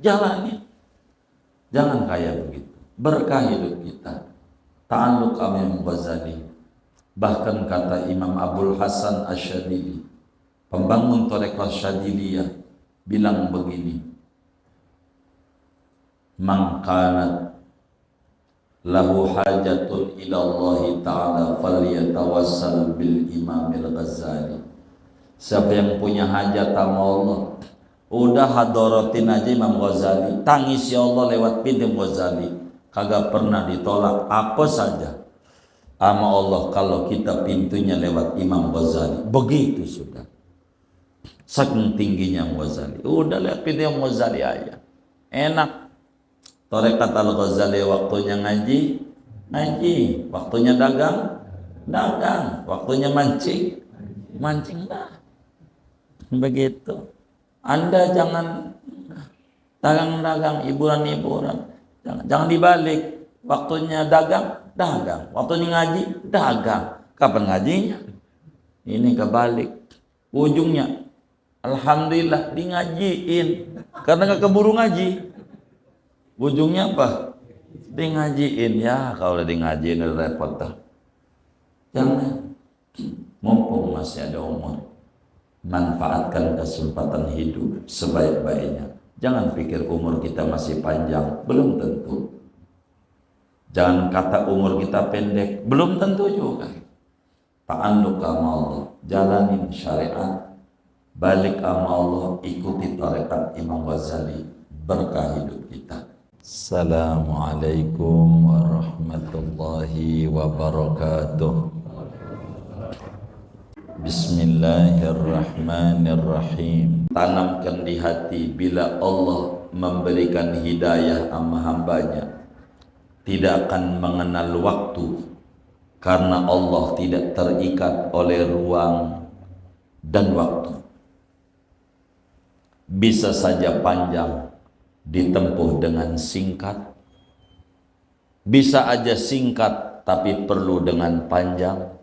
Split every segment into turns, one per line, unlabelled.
jalani. Jangan kayak begitu. Berkah hidup kita. Ta'alluq Imam Ghazali. Bahkan kata Imam Abul Hasan Asyadili, pembangun Thariqah Syadiliyah, bilang begini, man kanat lahu hajatun ila Allah Ta'ala falyatawassal bil Imamil Ghazali. Siapa yang punya hajat sama Allah, udah hadaratin aja Imam Ghazali, tangis ya Allah lewat pintu Ghazali. Kagak pernah ditolak apa saja sama Allah kalau kita pintunya lewat Imam Ghazali. Begitu sudah. Saking tingginya Ghazali. Udah lewat pintu Imam Ghazali aja. Enak. Thariqat Al-Ghazali waktunya ngaji, ngaji. Waktunya dagang, dagang. Waktunya mancing, mancing dah. Begitu. Anda jangan dagang-dagang, hiburan-hiburan. Jangan dibalik. Waktunya dagang, dagang. Waktunya ngaji, dagang. Kapan ngajinya? Ini kebalik. Ujungnya, alhamdulillah di ngajiin. Karena gak keburu ngaji. Ujungnya apa? Di ngajiin. Ya kalau udah di ngajiin udah repot dah. Jangan. Mumpung masih ada umur, manfaatkan kesempatan hidup sebaik-baiknya. Jangan pikir umur kita masih panjang, belum tentu. Jangan kata umur kita pendek, belum tentu juga. Ta'alluq sama Allah, jalanin syariat, balik sama Allah, ikuti tarekat Imam Ghazali, berkah hidup kita. Assalamualaikum warahmatullahi wabarakatuh. Bismillahirrahmanirrahim. Tanamkan di hati bila Allah memberikan hidayah sama hambanya, tidak akan mengenal waktu, karena Allah tidak terikat oleh ruang dan waktu. Bisa saja panjang ditempuh dengan singkat, bisa aja singkat tapi perlu dengan panjang.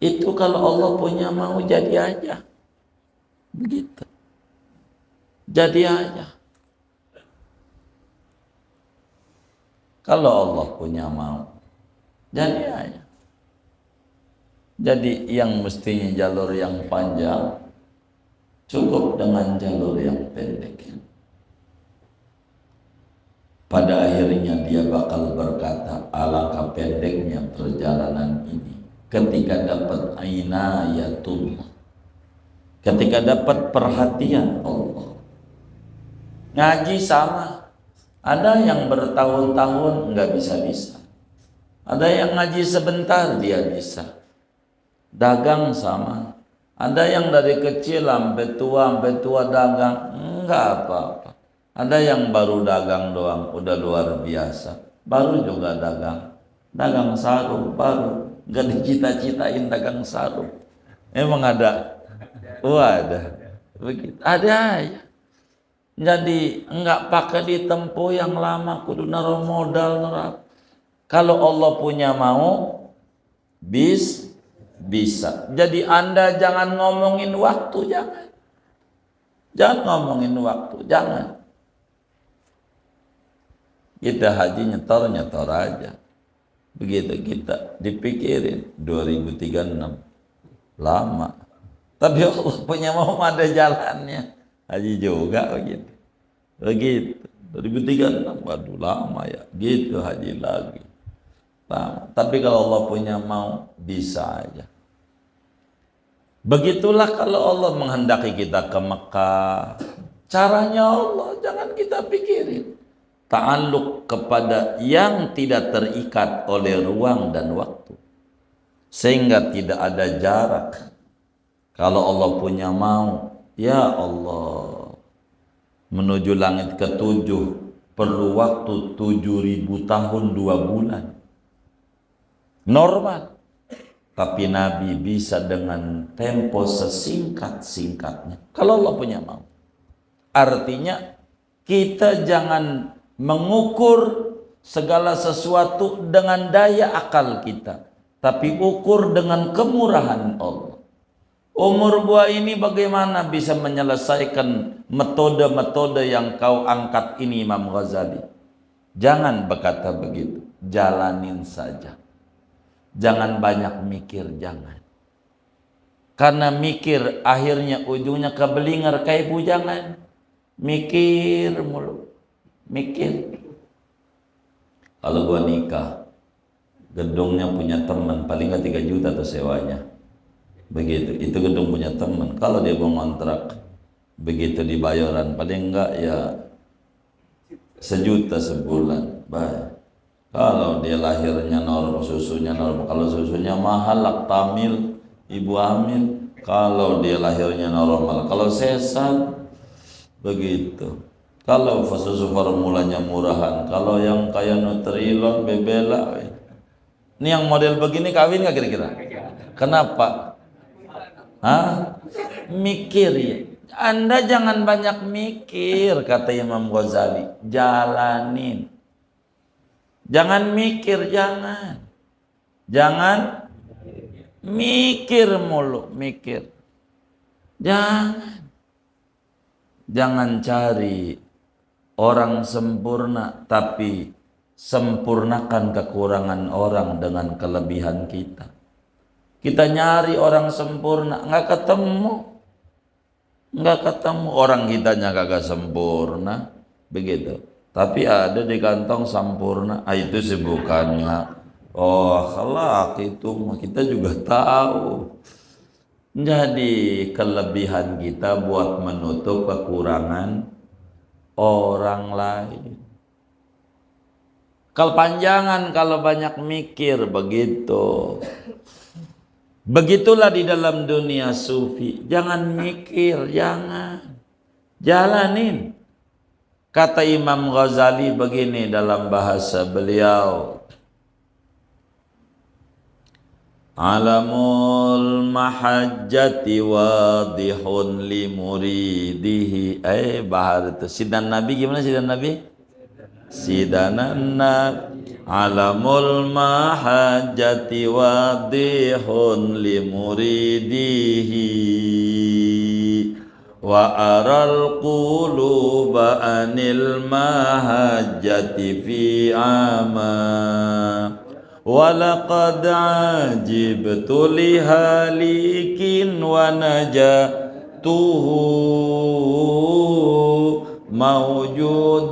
Itu kalau Allah punya mau, jadi aja. Begitu. Jadi aja. Kalau Allah punya mau, jadi aja. Jadi yang mestinya jalur yang panjang, cukup dengan jalur yang pendek. Pada akhirnya dia bakal berkata, alangkah pendeknya perjalanan ini. Ketika dapat inayatullah, ketika dapat perhatian Allah. Ngaji sama, ada yang bertahun-tahun nggak bisa-bisa, ada yang ngaji sebentar dia bisa. Dagang sama, ada yang dari kecil sampai tua dagang, enggak apa-apa. Ada yang baru dagang doang udah luar biasa, baru juga dagang sarung baru. Gak dicita-citain dagang sarung. Emang ada? Oh ada. Begitu. Ada ya. Jadi enggak pakai ditempuh yang lama, kudu naruh modal nerap. Kalau Allah punya mau, bisa. Jadi Anda jangan ngomongin waktu, jangan. Jangan ngomongin waktu, jangan. Kita haji nyetor aja. Begitu kita dipikirin 2036 lama, tapi Allah punya mau ada jalannya. Haji juga begitu 2036, waduh lama ya, gitu haji lagi lama. Tapi kalau Allah punya mau, bisa aja. Begitulah kalau Allah menghendaki kita ke Mekah, caranya Allah, jangan kita pikirin. Ta'alluq kepada yang tidak terikat oleh ruang dan waktu, sehingga tidak ada jarak. Kalau Allah punya mau, ya Allah, menuju langit ketujuh perlu waktu 7.000 tahun 2 bulan. Normal. Tapi Nabi bisa dengan tempo sesingkat-singkatnya. Kalau Allah punya mau. Artinya kita jangan mengukur segala sesuatu dengan daya akal kita, tapi ukur dengan kemurahan Allah. Umur gua ini bagaimana bisa menyelesaikan metode-metode yang kau angkat ini, Imam Ghazali? Jangan berkata begitu, jalanin saja. Jangan banyak mikir, jangan. Karena mikir akhirnya ujungnya kebelingar kayak bujangan. Mikir mulu, mikir. Kalau gua nikah, gedungnya punya teman, paling nggak 3 juta tuh sewanya. Begitu, itu gedung punya teman. Kalau dia mau ngontrak, begitu dibayaran paling enggak ya 1 juta sebulan. Baik. Kalau dia lahirnya normal, susunya normal. Kalau susunya mahal, laktamil, ibu hamil. Kalau dia lahirnya normal. Kalau sesat, begitu. Kalau susu formulanya murahan. Kalau yang kayak Nutrilon, Bebela, ini yang model begini kawin nggak kira-kira? Kenapa? Hah? Mikir ya. Anda jangan banyak mikir, kata Imam Ghazali. Jalanin. Jangan mikir, jangan. Jangan mikir mulu, mikir. Jangan. Jangan cari orang sempurna, tapi sempurnakan kekurangan orang dengan kelebihan kita. Kita nyari orang sempurna, nggak ketemu. Orang kitanya kagak sempurna, begitu. Tapi ada di kantong sempurna, itu sih bukannya. Oh, akhlak itu kita juga tahu. Jadi kelebihan kita buat menutup kekurangan orang lain. Kepanjangan kalau banyak mikir, begitu. Begitulah di dalam dunia sufi. Jangan mikir, jangan. Jalanin. Kata Imam Ghazali begini dalam bahasa beliau. Alamul mahajjati wadihun li muridihi. Bahar itu. Sidan Nabi gimana sidan Nabi? Sidanan Nabi. Alamul mahajjati wadihun li muridihi wa aral quluba anil mahajjati fi ama walaqad ajibtu li halikin wa najatuhu maujudatun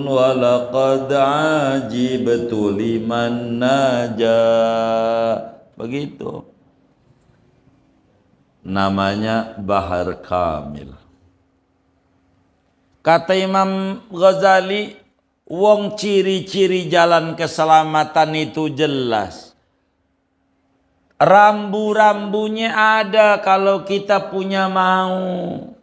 walaqad ajibtu liman naja. Begitu namanya Bahar Kamil. Kata Imam Ghazali, wong ciri-ciri jalan keselamatan itu jelas. Rambu-rambunya ada kalau kita punya mau.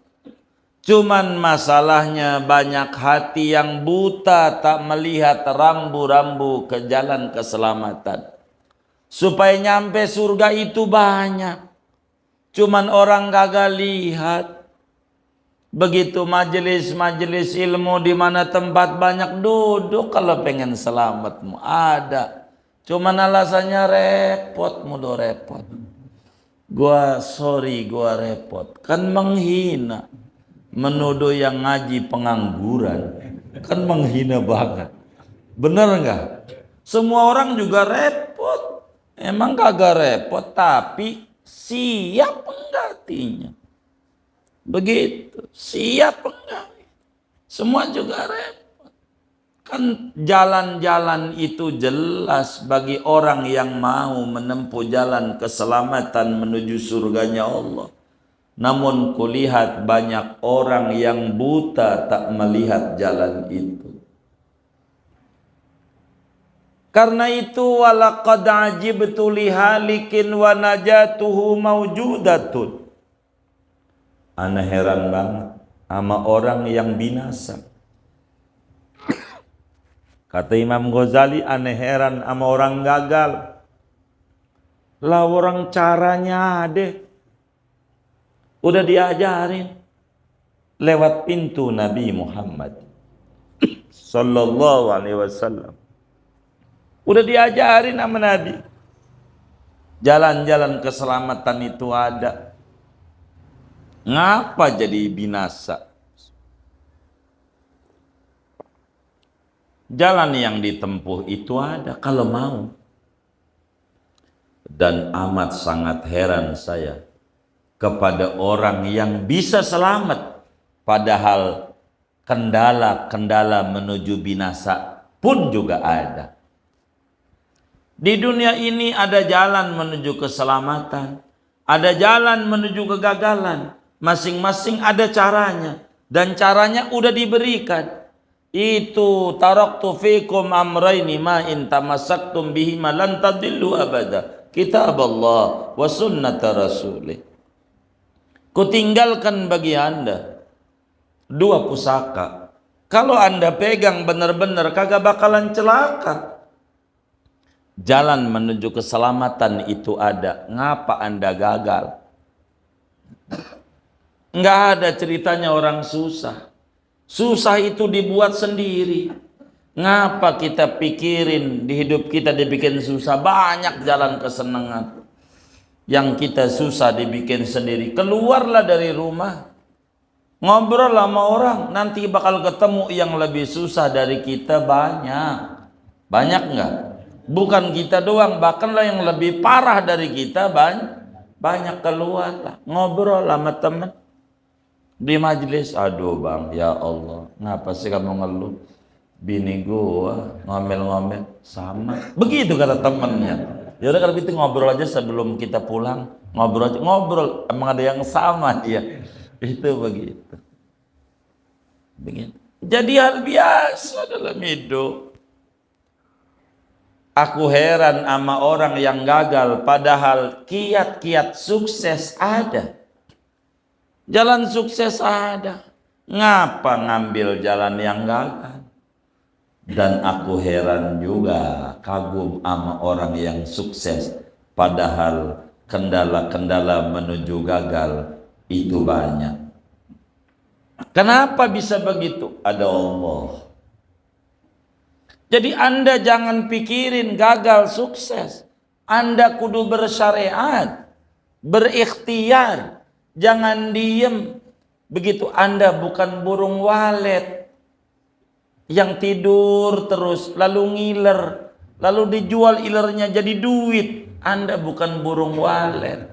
Cuman masalahnya banyak hati yang buta tak melihat rambu-rambu ke jalan keselamatan. Supaya nyampe surga itu banyak. Cuman orang kagak lihat. Begitu majelis-majelis ilmu di mana tempat banyak duduk, kalau pengen selamatmu ada. Cuman alasannya repot, mudah repot. Gua repot. Kan menghina. Menuduh yang ngaji pengangguran, kan menghina banget. Bener nggak? Semua orang juga repot. Emang kagak repot, tapi siap enggaknya. Begitu, siap enggak? Semua juga repot. Kan jalan-jalan itu jelas bagi orang yang mau menempuh jalan keselamatan menuju surganya Allah. Namun kulihat banyak orang yang buta tak melihat jalan itu. Karena itu walaqad ajibtu li halikin wa najatuhu maujudatun. Ana heran banget sama orang yang binasa. Kata Imam Ghazali, ana heran sama orang gagal. Lah orang caranya ada. Udah diajarin lewat pintu Nabi Muhammad sallallahu alaihi wasallam. Udah diajarin sama Nabi. Jalan-jalan keselamatan itu ada. Ngapa jadi binasa? Jalan yang ditempuh itu ada kalau mau. Dan amat sangat heran saya kepada orang yang bisa selamat padahal kendala-kendala menuju binasa pun juga ada. Di dunia ini ada jalan menuju keselamatan, ada jalan menuju kegagalan. Masing-masing ada caranya dan caranya udah diberikan. Itu taraktu fikum amrayni ma in tamassaktum bihima lan tadillu abada. Kitab Allah wa sunnata rasulih. Kutinggalkan bagi Anda dua pusaka. Kalau Anda pegang benar-benar kagak bakalan celaka. Jalan menuju keselamatan itu ada. Ngapa Anda gagal? Nggak ada ceritanya orang susah. Susah itu dibuat sendiri. Ngapa kita pikirin di hidup kita dibikin susah? Banyak jalan kesenangan. Yang kita susah dibikin sendiri. Keluarlah dari rumah. Ngobrol sama orang. Nanti bakal ketemu yang lebih susah dari kita banyak. Banyak nggak? Bukan kita doang. Bahkanlah yang lebih parah dari kita banyak keluarlah. Ngobrol sama teman. Di majelis, aduh bang, ya Allah, ngapa sih kamu ngeluh? Bini gua ngomel-ngomel sama. Begitu kata temennya. Ya udah kalau gitu ngobrol aja sebelum kita pulang. Ngobrol aja, ngobrol. Emang ada yang sama dia. Itu begitu. Begitu. Jadi hal biasa dalam hidup. Aku heran sama orang yang gagal padahal kiat-kiat sukses ada. Jalan sukses ada. Ngapa ngambil jalan yang gagal? Dan aku heran juga, kagum sama orang yang sukses. Padahal kendala-kendala menuju gagal itu banyak. Kenapa bisa begitu? Ada Allah. Jadi Anda jangan pikirin gagal sukses. Anda kudu bersyariat, berikhtiar. Jangan diem. Begitu Anda bukan burung walet yang tidur terus lalu ngiler, lalu dijual ilernya jadi duit. Anda bukan burung walet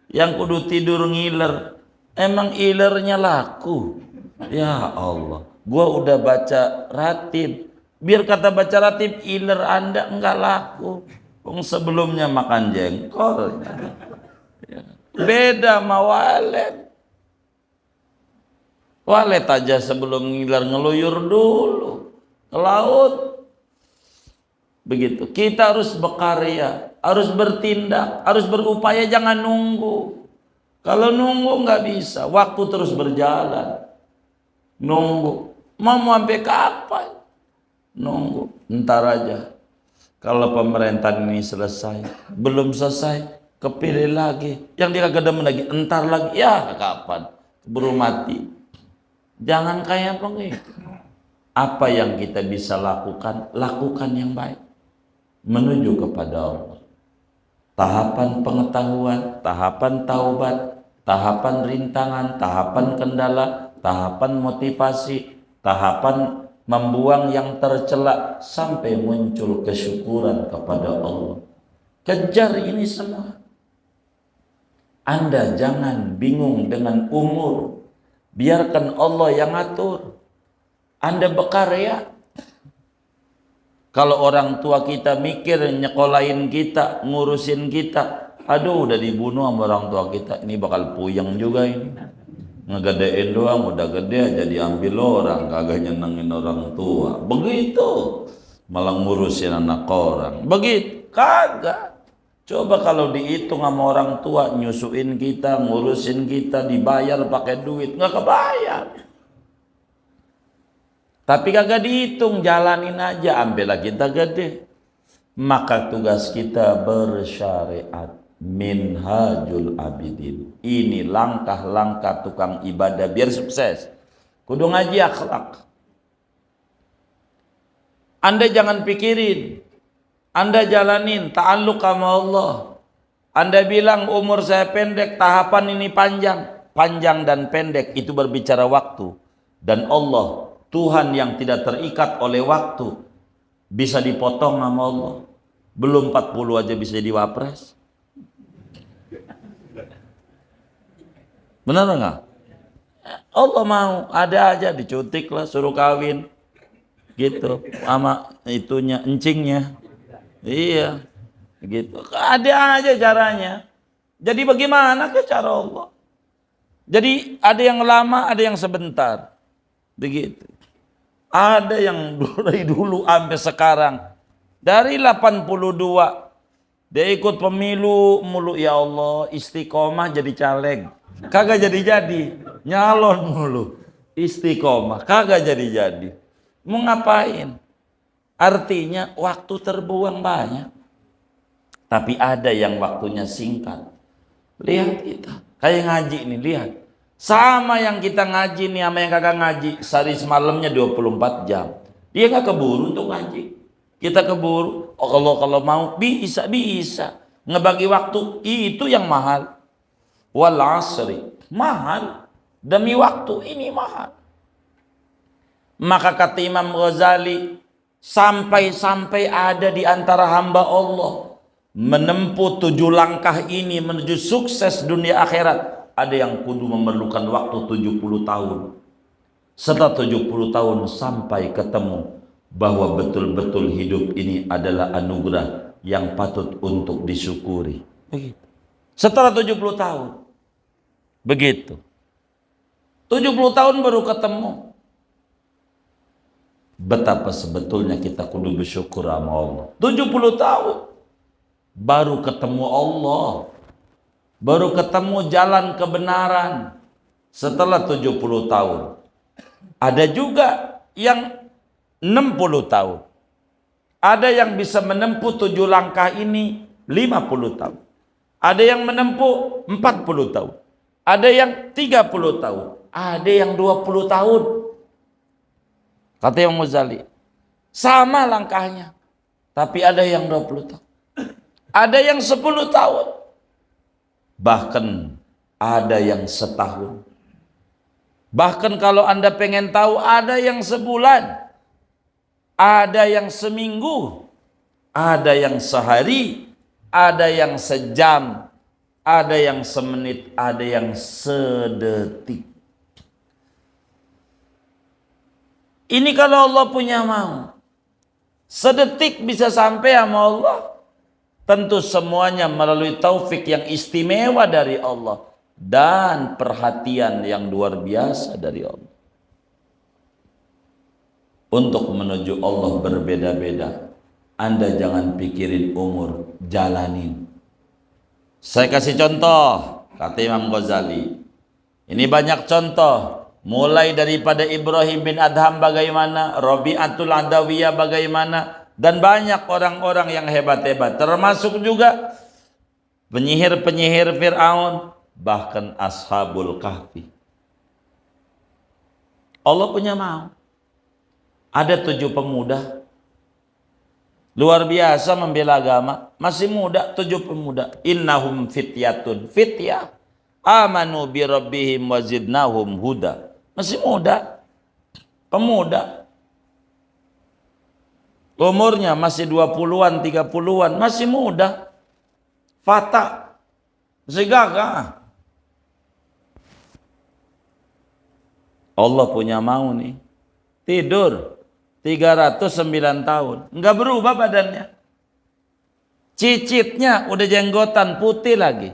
yang kudu tidur ngiler. Emang ilernya laku? Ya Allah, gua udah baca ratib. Biar kata baca ratib iler Anda enggak laku. Sebelumnya makan jengkol. Beda sama walet. Walet aja sebelum ngiler ngeluyur dulu ke laut. Begitu. Kita harus berkarya, harus bertindak, harus berupaya, jangan nunggu. Kalau nunggu nggak bisa, waktu terus berjalan. Nunggu. Mau sampai kapan? Nunggu. Ntar aja. Kalau pemerintahan ini selesai, belum selesai, kepilih lagi, yang dia kagak demen lagi, entar lagi, ya kapan? Keburu mati. Jangan kayak begitu. Apa yang kita bisa lakukan, lakukan yang baik menuju kepada Allah. Tahapan pengetahuan, tahapan taubat, tahapan rintangan, tahapan kendala, tahapan motivasi, tahapan membuang yang tercela sampai muncul kesyukuran kepada Allah. Kejar ini semua. Anda jangan bingung dengan umur. Biarkan Allah yang atur. Anda berkarya. Kalau orang tua kita mikir nyekolahin kita, ngurusin kita, aduh udah dibunuh sama orang tua kita, ini bakal puyeng juga ini. Ngegedein doang udah gede aja diambil orang, kagak nyenengin orang tua. Begitu. Malah ngurusin anak orang. Begitu. Kagak. Coba kalau dihitung sama orang tua, nyusuin kita, ngurusin kita, dibayar pakai duit, nggak kebayar. Tapi kagak dihitung, jalanin aja, ambillah kita gede. Maka tugas kita bersyariat. Minhajul abidin. Ini langkah-langkah tukang ibadah biar sukses. Kudu ngaji akhlak. Anda jangan pikirin. Anda jalanin ta'alluq sama Allah. Anda bilang umur saya pendek, tahapan ini panjang. panjang dan pendek itu berbicara waktu. Dan Allah, Tuhan yang tidak terikat oleh waktu, bisa dipotong sama Allah. Belum 40 aja bisa jadi wapres. Benar nggak? Allah mau, ada aja dicutik lah, suruh kawin gitu sama itunya, encingnya. Iya gitu, ada aja caranya. Jadi bagaimana ke cara Allah? Jadi ada yang lama, ada yang sebentar, begitu. Ada yang dari dulu sampai sekarang, dari 82 dia ikut pemilu mulu, ya Allah, istiqomah jadi caleg kagak jadi-jadi, nyalon mulu, istiqomah kagak jadi-jadi. Mau ngapain? Artinya waktu terbuang banyak. Tapi ada yang waktunya singkat. Lihat kita, kayak ngaji nih, lihat. Sama yang kita ngaji nih sama yang kagak ngaji, sehari semalamnya 24 jam. Dia gak keburu untuk ngaji. Kita keburu. Oh, kalau mau bisa. Ngebagi waktu itu yang mahal. Wal asri, mahal. Demi waktu ini mahal. Maka kata Imam Ghazali, sampai-sampai ada di antara hamba Allah menempuh 7 langkah ini menuju sukses dunia akhirat, ada yang kudu memerlukan waktu 70 tahun. Setelah 70 tahun sampai ketemu bahwa betul-betul hidup ini adalah anugerah yang patut untuk disyukuri. Begitu. Setelah 70 tahun. Begitu. 70 tahun baru ketemu. Betapa sebetulnya kita kudu bersyukur sama Allah. 70 tahun baru ketemu Allah. Baru ketemu jalan kebenaran. Setelah 70 tahun. Ada juga yang 60 tahun. Ada yang bisa menempuh 7 langkah ini 50 tahun. Ada yang menempuh 40 tahun. Ada yang 30 tahun. Ada yang 20 tahun. Kata Imam Ghazali, sama langkahnya. Tapi ada yang 20 tahun. Ada yang 10 tahun. Bahkan ada yang setahun. Bahkan kalau Anda pengen tahu, ada yang sebulan. Ada yang seminggu. Ada yang sehari. Ada yang sejam. Ada yang semenit. Ada yang sedetik. Ini kalau Allah punya mau. Sedetik bisa sampai sama Allah. Tentu semuanya melalui taufik yang istimewa dari Allah. Dan perhatian yang luar biasa dari Allah. Untuk menuju Allah berbeda-beda. Anda jangan pikirin umur, jalanin. Saya kasih contoh, kata Imam Ghazali. Ini banyak contoh. Mulai daripada Ibrahim bin Adham bagaimana, Rabi'atul Adawiyah bagaimana, dan banyak orang-orang yang hebat-hebat. Termasuk juga penyihir-penyihir Fir'aun, bahkan Ashabul Kahfi. Allah punya mau. Ada 7 pemuda luar biasa membela agama, masih muda, 7 pemuda. Innahum fityatun, fityah amanu bi rabbihim wa zidnahum huda. Masih muda, pemuda. Umurnya masih 20-an, 30-an, masih muda. Fata, masih gagah. Allah punya mau nih. Tidur 309 tahun, enggak berubah badannya. Cicitnya udah jenggotan putih lagi.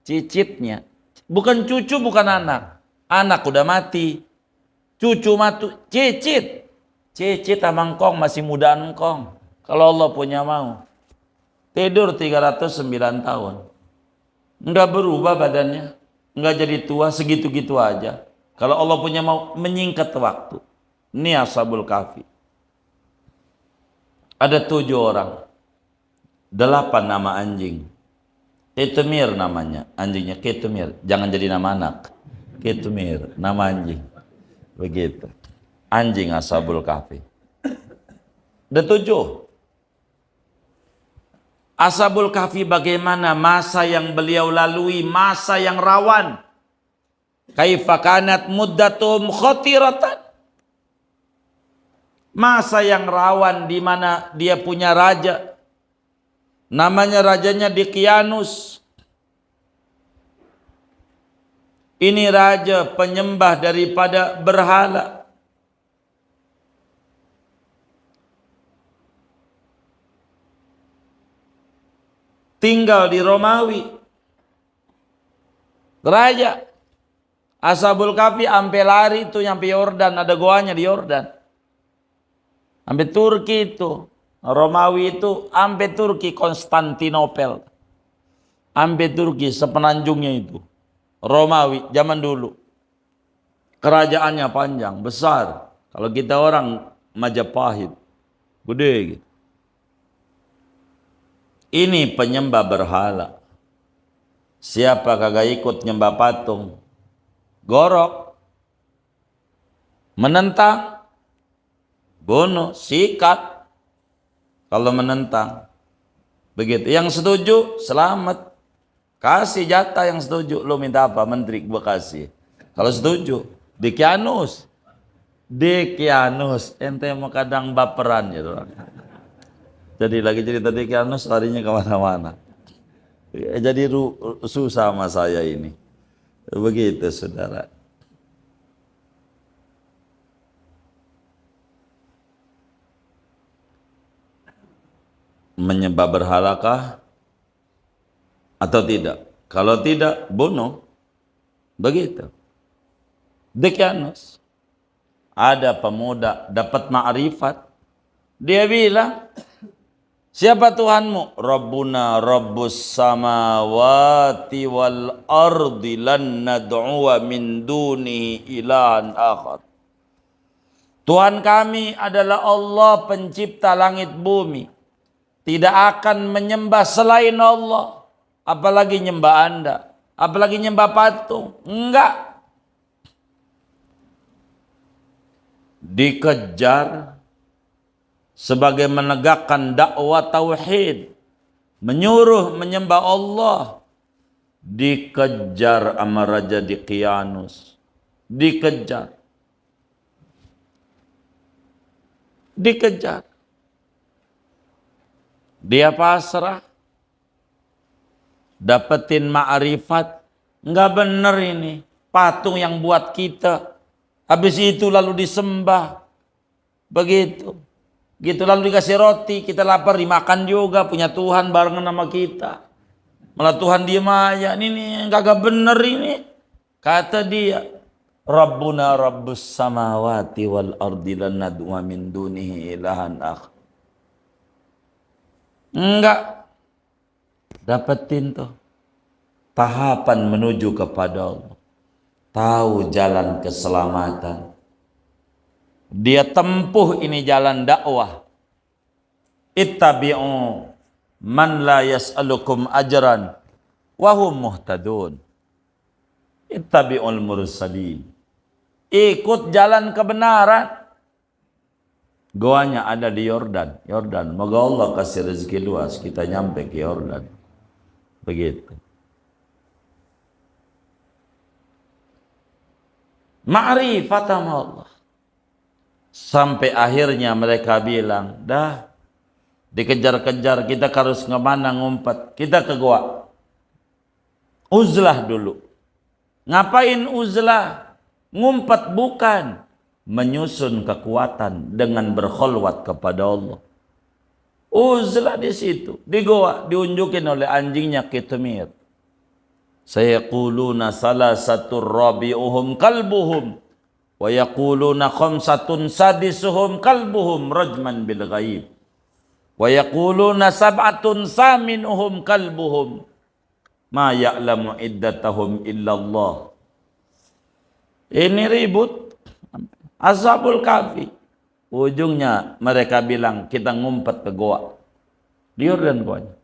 Cicitnya. Bukan cucu, bukan anak. Anak udah mati. Cucu mati. Cicit. Cicit sama engkong masih muda engkong. Kalau Allah punya mau. Tidur 309 tahun. Enggak berubah badannya. Enggak jadi tua, segitu-gitu aja. Kalau Allah punya mau, menyingkat waktu. Ini Ashabul Kahfi. Ada 7 orang. 8 nama anjing. Ketumir namanya. Anjingnya Ketumir. Jangan jadi nama anak. Ketumir, nama anjing. Begitu. Anjing Ashabul Kahfi. Ada 7. Ashabul Kahfi bagaimana masa yang beliau lalui, masa yang rawan. Kaifa kanat muddatum khatiratan. Masa yang rawan di mana dia punya raja. Namanya rajanya Daqyanus. Ini raja penyembah daripada berhala. Tinggal di Romawi. Raja. Ashabul Kahfi ampe lari itu nyampe Yordan, ada goanya di Yordan. Ampe Turki itu, Romawi itu ampe Turki, Konstantinopel. Ampe Turki sepenanjungnya itu. Romawi zaman dulu. Kerajaannya panjang, besar. Kalau kita orang Majapahit, gede gitu. Ini penyembah berhala. Siapa kagak ikut nyembah patung? Gorok, menentang, bunuh, sikat. Kalau menentang, begitu. Yang setuju selamat, kasih jatah. Yang setuju, lo minta apa? Menteri gua kasih. Kalau setuju, Daqyanus, ente mau kadang baperan gitu. Jadi lagi cerita Daqyanus larinya kemana-mana. Jadi susah sama saya ini. Begitu saudara. Menyembah berhalakah atau tidak? Kalau tidak, bunuh. Begitu. Daqyanus. Ada pemuda dapat ma'rifat. Dia bilang, siapa Tuhanmu? Rabbuna Rabbus samawati wal ardi lan nad'uwa min dunihi ilahan akhar. Tuhan kami adalah Allah pencipta langit bumi. Tidak akan menyembah selain Allah. Apalagi nyembah Anda. Apalagi nyembah patung. Enggak. Dikejar sebagai menegakkan dakwah tauhid, menyuruh menyembah Allah, dikejar sama Raja Daqyanus, dikejar, dia pasrah, dapetin ma'rifat, nggak bener ini, patung yang buat kita, habis itu lalu disembah, begitu. Gitu lalu dikasih roti, kita lapar dimakan juga, punya Tuhan barengan sama kita. Malah Tuhan diem aja, ini kagak bener ini. Kata dia, Rabbuna Rabbus samawati wal ardi lan nad'uwa min dunihi ilahan akhar. Enggak. Dapetin tuh tahapan menuju kepada Allah. Tahu jalan keselamatan. Dia tempuh ini jalan dakwah. Ittabi'u man la yas'alukum ajran wa hum muhtadun. Ittabi'ul mursalin. Ikut jalan kebenaran. Goanya ada di Yordan. Yordan, moga Allah kasih rezeki luas kita nyampe ke Yordan. Begitu. Ma'rifat sama Allah. Sampai akhirnya mereka bilang, dah dikejar-kejar, kita harus kemana ngumpet? Kita ke gua. Uzlah dulu. Ngapain uzlah? Ngumpet bukan. Menyusun kekuatan dengan berkholwat kepada Allah. Uzlah di situ, di gua, diunjukin oleh anjingnya Qitmir. Sayaquluna salasatur rabi'uhum kalbuhum. Wa yaquluna khamsatun sadisuhum kalbuhum rajman bil ghaib. Wa yaquluna sab'atun saminuhum kalbuhum. Ma ya'lamu iddatahum illallah. Ini ribut. Ashabul Kahfi. Ujungnya mereka bilang kita ngumpet ke goa. Di Yordan goanya.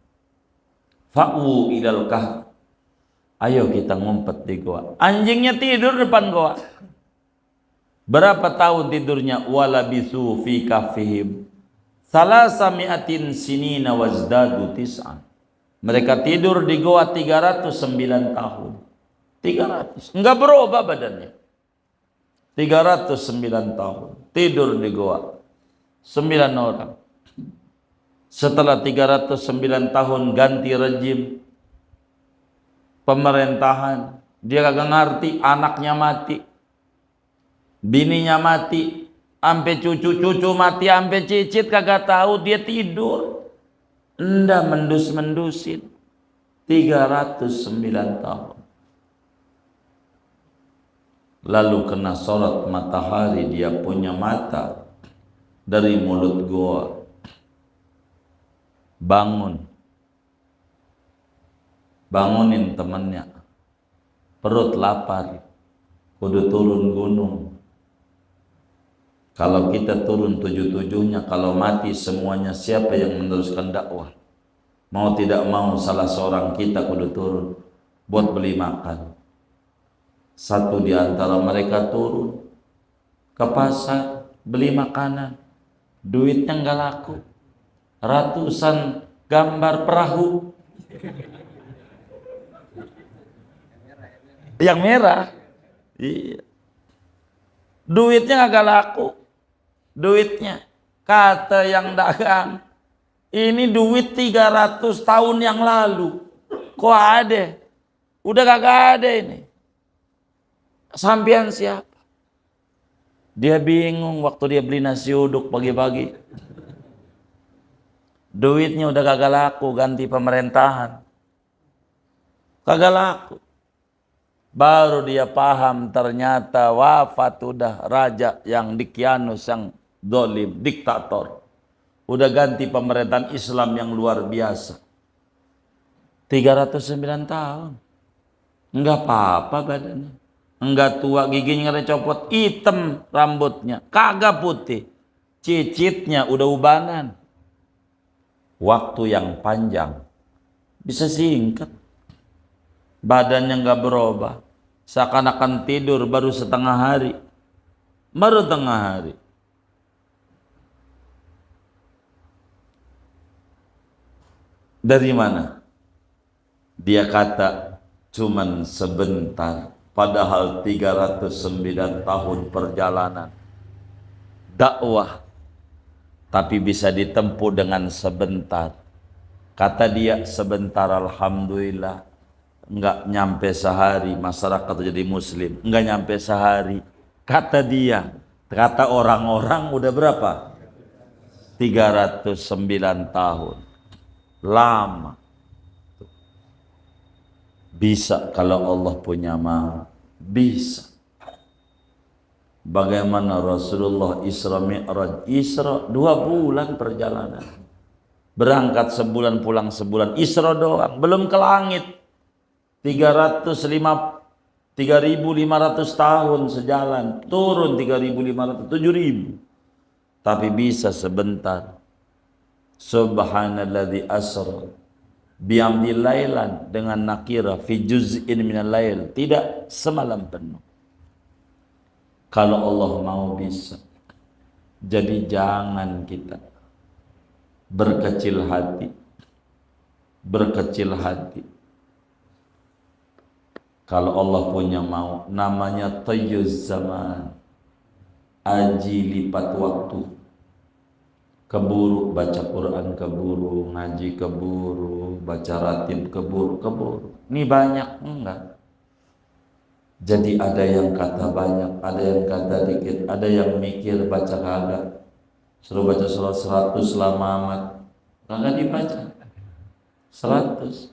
Fa'u ilal kahf. Ayo kita ngumpet di goa. Anjingnya tidur depan goa. Berapa tahun tidurnya? Walabisu fi kahfihim salasami'atin sinina wazdadu tis'an. Mereka tidur di goa 309 tahun. 300. Enggak berubah badannya. 309 tahun. Tidur di goa. 9 orang. Setelah 309 tahun ganti rejim pemerintahan. Dia kagak ngerti, anaknya mati. Bininya mati. Sampai cucu-cucu mati, sampai cicit kagak tahu, dia tidur. Ndak mendus-mendusin. 309 tahun. Lalu kena sorot matahari, dia punya mata dari mulut goa. Bangunin temannya. Perut lapar, kudu turun gunung. Kalau kita turun 7-7-nya, kalau mati semuanya, siapa yang meneruskan dakwah? Mau tidak mau salah seorang kita kudu turun buat beli makan. Satu di antara mereka turun ke pasar beli makanan. Duitnya nggak laku. Ratusan gambar perahu. Yang merah. Iya. Duitnya nggak laku. Duitnya. Kata yang dagang, ini duit 300 tahun yang lalu. Kok ada? Udah kagak ada ini. Sampian siapa? Dia bingung waktu dia beli nasi uduk pagi-pagi. Duitnya udah kagak laku, ganti pemerintahan. Kagak laku. Baru dia paham ternyata wafat udah raja yang Dikyanus, yang dolim, diktator. Udah ganti pemerintahan Islam yang luar biasa. 309 tahun. Enggak apa-apa badannya. Enggak tua, giginya ada copot, hitam rambutnya, kagak putih. Cicitnya udah ubanan. Waktu yang panjang bisa singkat. Badannya enggak berubah. Seakan-akan tidur baru setengah hari. Baru tengah hari. Dari mana? Dia kata cuman sebentar, padahal 309 tahun perjalanan dakwah, tapi bisa ditempuh dengan sebentar. Kata dia sebentar, alhamdulillah. Enggak nyampe sehari masyarakat jadi muslim, enggak nyampe sehari. Kata dia, kata orang-orang udah berapa? 309 tahun. Lama. Bisa kalau Allah punya mau. Bisa. Bagaimana Rasulullah Isra Mi'raj? Isra 2 bulan perjalanan. Berangkat sebulan, pulang sebulan. Isra doang, belum ke langit. 3.500 tahun sejalan. Turun 3.500, 7.000. Tapi bisa sebentar. Subhanalladzi asra bi'amdi lailan, dengan nakira fi juz'in minal lail, tidak semalam penuh. Kalau Allah mau bisa. Jadi jangan kita berkecil hati. Berkecil hati. Kalau Allah punya mau, namanya tayyuz zaman. Aji lipat waktu. Keburu baca Quran, keburu ngaji, keburu baca ratib, keburu. Ini banyak enggak? Jadi ada yang kata banyak, ada yang kata dikit, ada yang mikir baca kagak. Suruh baca surat 100 lama amat, kagak dibaca 100.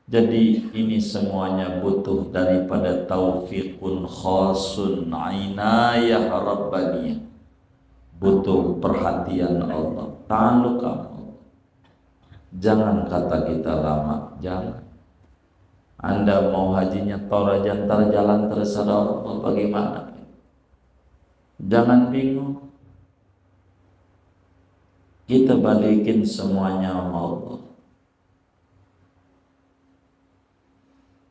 Jadi ini semuanya butuh daripada taufiqun khasun ainayah rabbaniyah. Butuh perhatian Allah, ta'alluq Allah. Jangan kata kita lama, jangan. Anda mau hajinya Toraja, ntar jalan terserah Allah, bagaimana? Jangan bingung. Kita balikin semuanya sama Allah.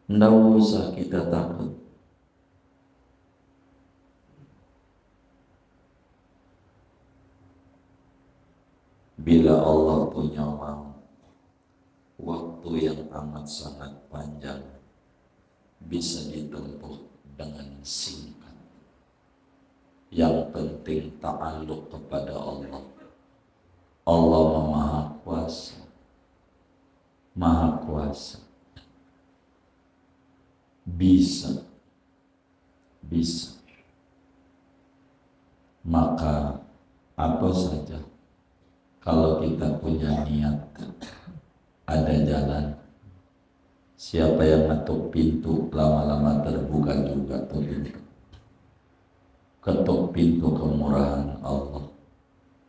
Nggak usah kita takut. Bila Allah punya mau, waktu yang amat sangat panjang, bisa ditempuh dengan singkat. Yang penting ta'alluq kepada Allah. Allah Maha Kuasa, Maha Kuasa. Bisa. Maka apa saja, kalau kita punya niat, ada jalan. Siapa yang ngetuk pintu, lama-lama terbuka juga tuh pintu. Ketuk pintu kemurahan Allah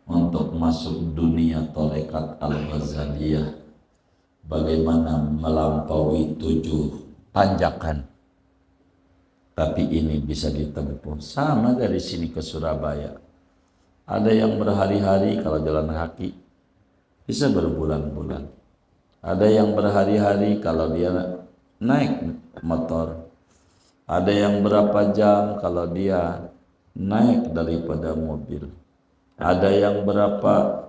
untuk masuk dunia tarekat Al-Ghazaliyah. Bagaimana melampaui 7 tanjakan. Tapi ini bisa ditempuh. Sama dari sini ke Surabaya. Ada yang berhari-hari kalau jalan kaki, bisa berbulan-bulan. Ada yang berhari-hari kalau dia naik motor. Ada yang berapa jam kalau dia naik daripada mobil. Ada yang berapa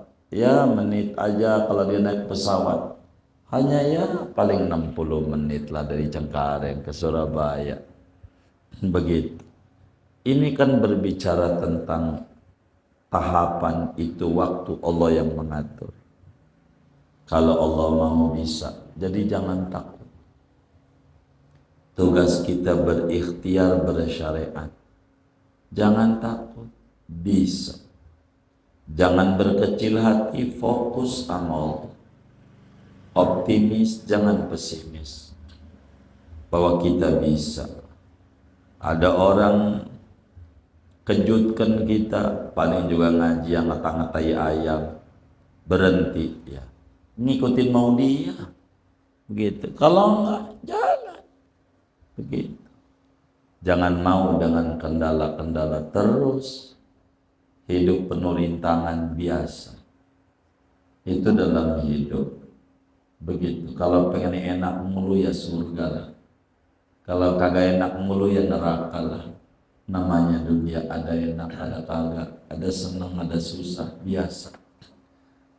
menit aja kalau dia naik pesawat. Hanya paling 60 menit lah dari Cengkareng ke Surabaya. Begitu. Ini kan berbicara tentang tahapan itu, waktu Allah yang mengatur. Kalau Allah mau bisa, jadi jangan takut. Tugas kita berikhtiar bersyariat. Jangan takut, bisa. Jangan berkecil hati, fokus amal. Optimis, jangan pesimis. Bahwa kita bisa. Ada orang kejutkan kita, paling juga ngaji yang ngetang-ngetai ayam, berhenti ya. Ngikutin mau dia. Begitu. Kalau enggak, jalan. Begitu. Jangan mau dengan kendala-kendala terus. Hidup penuh rintangan biasa. Itu dalam hidup. Begitu. Kalau pengen enak mulu ya surga lah. Kalau kagak enak mulu ya neraka lah. Namanya dunia, ada enak, ada kagak, ada senang, ada susah, biasa.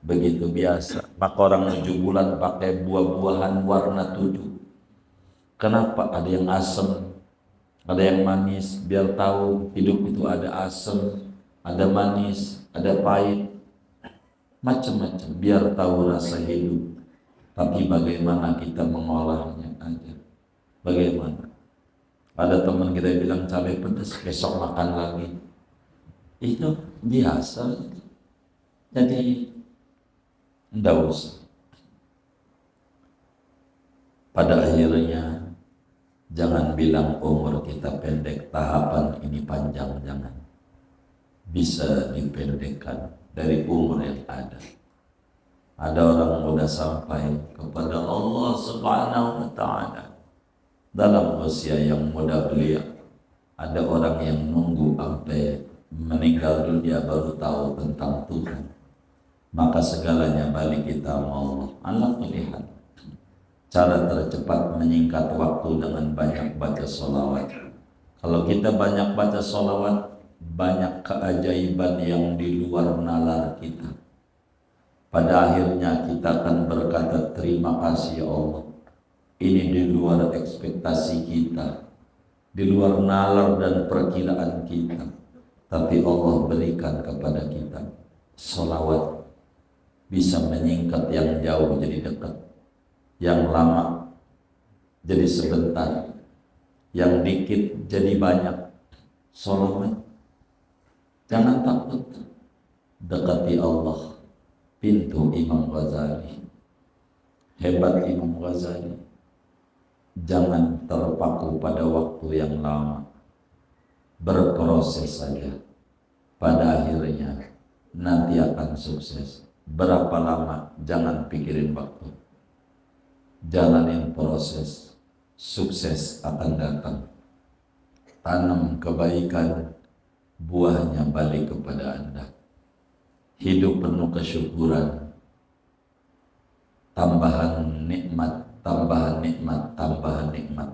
Begitu biasa. Maka orang 7 bulan pakai buah-buahan warna 7. Kenapa? Ada yang asam, ada yang manis, biar tahu hidup itu ada asam, ada manis, ada pahit, macam-macam, biar tahu rasa hidup. Tapi bagaimana kita mengolahnya aja. Bagaimana? Ada teman kita bilang cabai pedas, besok makan lagi. Itu biasa. Jadi enggak usah. Pada akhirnya jangan bilang umur kita pendek, tahapan ini panjang, jangan. Bisa dipendekkan dari umur yang ada. Ada orang mudah sampai kepada Allah Subhanahu wa Ta'ala dalam usia yang muda belia. Ada orang yang nunggu sampai meninggal dunia baru tahu tentang Tuhan. Maka segalanya balik kita mau Allah melihat. Cara tercepat menyingkat waktu dengan banyak baca sholawat. Kalau kita banyak baca sholawat, banyak keajaiban yang di luar nalar kita. Pada akhirnya kita akan berkata terima kasih ya Allah. Ini di luar ekspektasi kita, di luar nalar dan perkiraan kita. Tapi Allah berikan kepada kita. Sholawat bisa menyingkat yang jauh jadi dekat, yang lama jadi sebentar, yang dikit jadi banyak. Sholawat, jangan takut, dekati Allah. Pintu Imam Ghazali, hebat Imam Ghazali. Jangan terpaku pada waktu yang lama, berproses saja. Pada akhirnya nanti akan sukses. Berapa lama, jangan pikirin waktu. Jalanin proses, sukses akan datang. Tanam kebaikan, buahnya balik kepada Anda. Hidup penuh kesyukuran, tambahan nikmat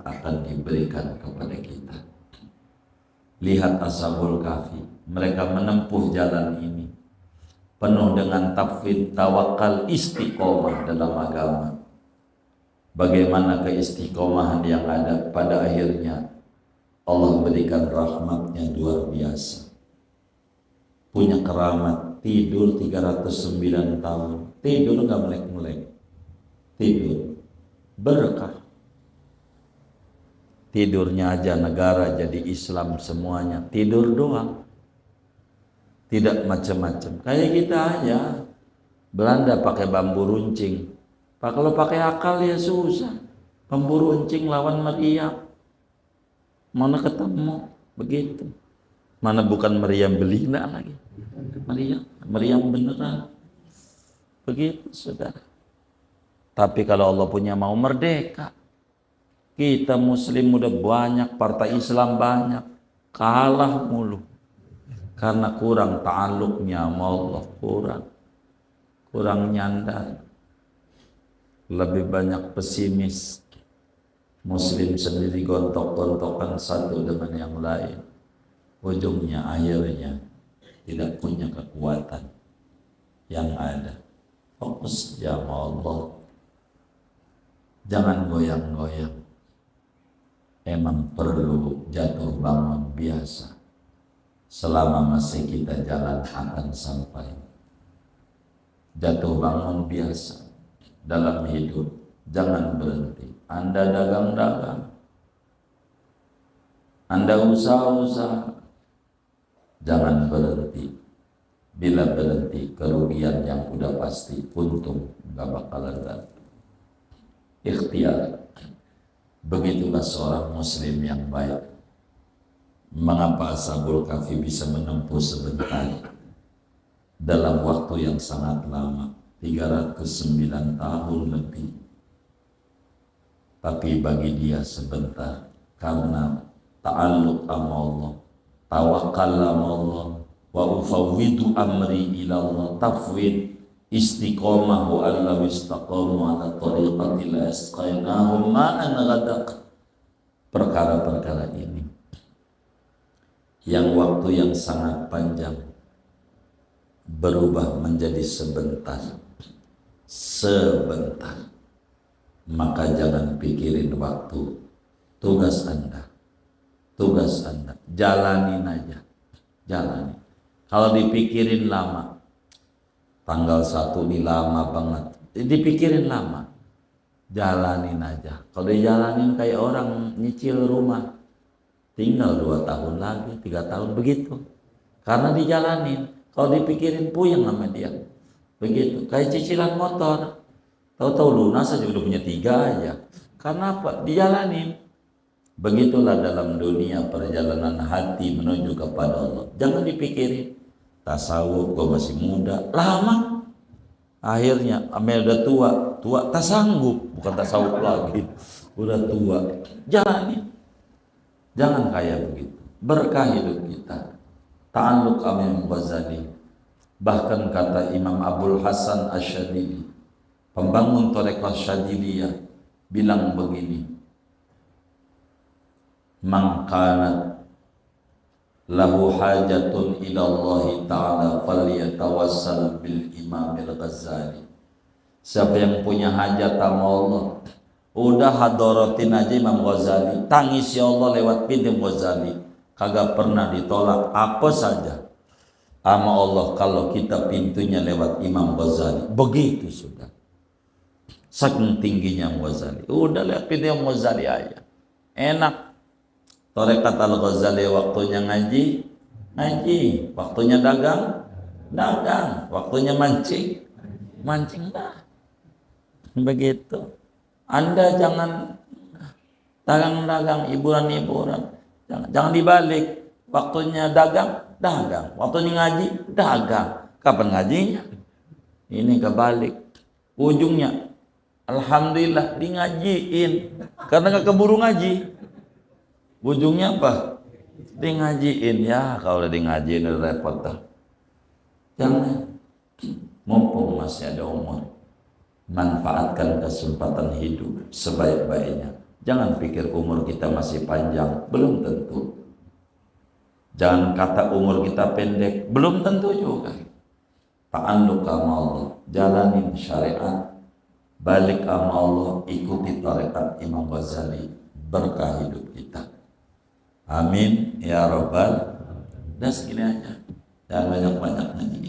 akan diberikan kepada kita. Lihat Ashabul Kahfi, mereka menempuh jalan ini penuh dengan tafwid, tawakal, istiqomah dalam agama. bagaimana keistiqomahan yang ada. Pada akhirnya Allah berikan rahmatnya luar biasa. Punya keramat, tidur 309 tahun, tidur nggak melek-melek, tidur berkah. Tidurnya aja negara jadi Islam semuanya, tidur doang, tidak macam-macam. Kayak kita aja, Belanda pakai bambu runcing. Kalau pakai akal ya susah. Bambu runcing lawan meriam, mana ketemu begitu. Mana bukan meriam belina lagi, meriam beneran. Begitu saudara. Tapi kalau Allah punya mau merdeka, kita muslim udah banyak, partai Islam banyak, kalah mulu karena kurang ta'alluqnya sama Allah, kurang nyandar. Lebih banyak pesimis. Muslim sendiri gontok-gontokan satu dengan yang lain, ujungnya akhirnya tidak punya kekuatan. Yang ada fokus sama Allah, jangan goyang-goyang. Emang perlu jatuh bangun biasa. Selama masih kita jalan akan sampai. Jatuh bangun biasa dalam hidup, jangan berhenti. Anda dagang-dagang, Anda usaha-usaha, jangan berhenti. Bila berhenti, kerugian yang udah pasti, untung gak bakalan datang. Ikhtiar. Begitulah seorang muslim yang baik. Mengapa Ashabul Kahfi bisa menempuh sebentar dalam waktu yang sangat lama, 309 tahun lebih. Tapi bagi dia sebentar, karena ta'alluq sama Allah, tawakal sama Allah, wa ufawwidu amri ila Allah, tafwid, istiqomah, wa allam istaqamu ala tariqati la asqainahum ma'an ghadaq. Perkara-perkara ini yang waktu yang sangat panjang berubah menjadi sebentar. Maka jangan pikirin waktu. Tugas Anda jalanin aja, jalani. Kalau dipikirin lama, tanggal 1 ini lama banget, dipikirin lama, jalanin aja. Kalau dijalanin kayak orang nyicil rumah, tinggal 2 tahun lagi, 3 tahun begitu, karena dijalanin. Kalau dipikirin puyeng sama dia, begitu. Kayak cicilan motor, tahu-tahu lunas aja udah punya 3 aja. Karena apa? Dijalanin. Begitulah dalam dunia perjalanan hati menuju kepada Allah. Jangan dipikirin tasawuf, gua masih muda, lama. Akhirnya amel udah tua tak sanggup, bukan tasawuf lagi, udah tua. Jalanin. Jangan kayak begitu. Berkah hidup kita. Ta'alluq Imam Ghazali. Bahkan kata Imam Abul Hasan Asyadili, pembangun Thariqah Syadiliyah, bilang begini, man kanat lahu hajatun ila Allah Ta'ala falyatawassal bil Imam Al-Ghazali. Siapa yang punya hajat sama Allah, udah hadaratin aja Imam Ghazali, tangis ya Allah lewat pintu Ghazali, kagak pernah ditolak apa saja sama Allah kalau kita pintunya lewat Imam Ghazali. Begitu sudah, saking tingginya Ghazali, udah lewat pintu Imam Ghazali aja enak. Thariqat Al-Ghazali waktunya ngaji, waktunya dagang, waktunya mancing dah. Begitu. Anda jangan dagang, hiburan, jangan dibalik. Waktunya dagang, waktunya ngaji, dagang. Kapan ngajinya? Ini kebalik. Ujungnya alhamdulillah di ngajiin, karena gak keburu ngaji. Ujungnya apa? Di ngajiin. Ya kalau udah di ngajiin udah repot dah. Jangan, mumpung masih ada umur, manfaatkan kesempatan hidup sebaik-baiknya. Jangan pikir umur kita masih panjang, belum tentu. Jangan kata umur kita pendek, belum tentu juga. Ta'alluq sama Allah, jalanin syariat, balik sama Allah, ikuti tarekat Imam Ghazali, berkah hidup kita. Amin ya rabbal. Dan segini aja, jangan banyak-banyak nyanyi.